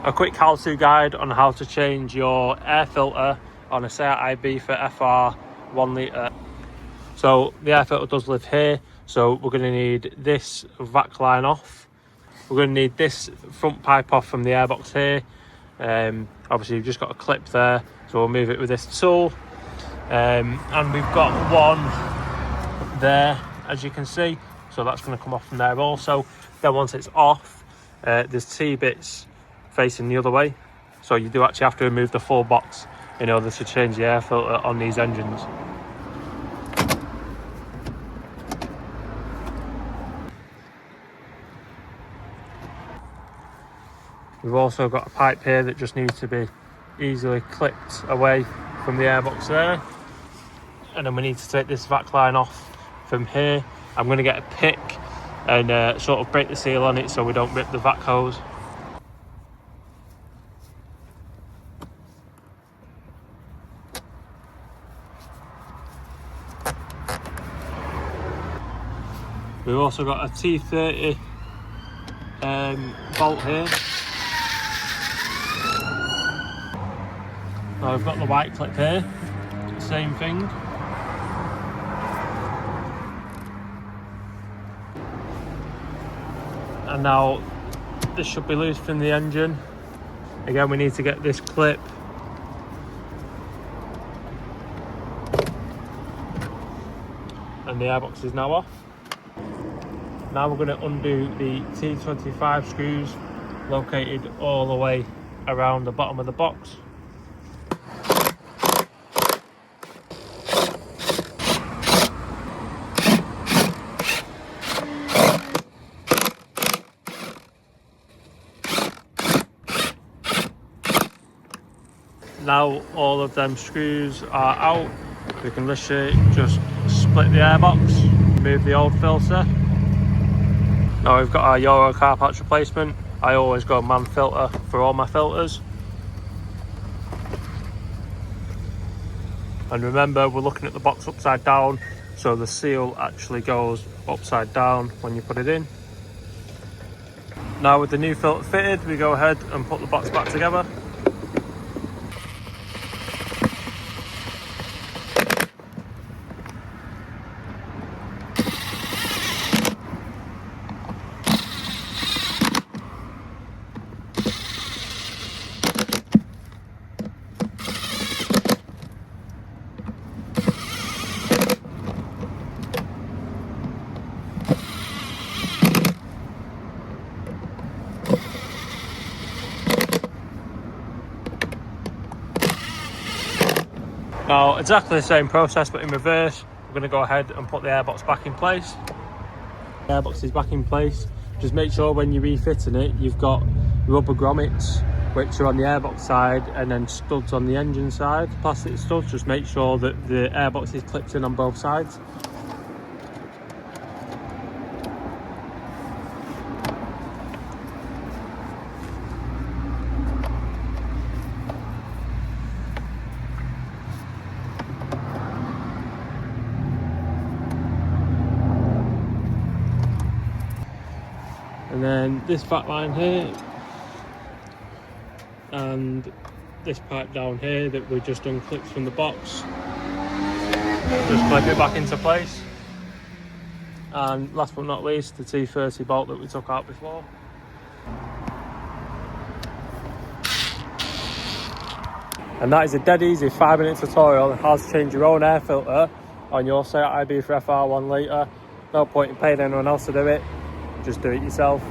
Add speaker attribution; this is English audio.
Speaker 1: A quick how-to guide on how to change your air filter on a SEAT Ibiza FR 1 litre. So the air filter does live here, so we're going to need this vac line off. We're going to need this front pipe off from the airbox here. Obviously you've just got a clip there, so we'll move it with this tool. And we've got one there, as you can see, so that's going to come off from there also. Then once it's off, there's T-bits facing the other way, so you do actually have to remove the full box in order to change the air filter on these engines. We've also got a pipe here that just needs to be easily clipped away from the airbox there, and then we need to take this vac line off from here. I'm going to get a pick and sort of break the seal on it so we don't rip the vac hose. We've also got a T30 bolt here. Now we've got the white clip here, same thing. And now this should be loose from the engine. Again, we need to get this clip and the airbox is now off. Now we're going to undo the T25 screws located all the way around the bottom of the box. Now all of them screws are out, we can literally just split the airbox, remove the old filter. Now we've got our Euro car patch replacement. I always go man filter for all my filters. And remember, we're looking at the box upside down, so the seal actually goes upside down when you put it in. Now with the new filter fitted, we go ahead and put the box back together. Now exactly the same process but in reverse. We're going to go ahead and put the airbox back in place. The airbox is back in place. Just make sure when you're refitting it you've got rubber grommets which are on the airbox side and then studs on the engine side. Plastic studs, just make sure that the airbox is clipped in on both sides. And then this back line here and this pipe down here that we just unclipped from the box, just clip it back into place. And last but not least, the T30 bolt that we took out before. And that is a dead easy 5-minute tutorial on how to change your own air filter on your SEAT Ibiza FR 1 litre. No point in paying anyone else to do it. Just do it yourself.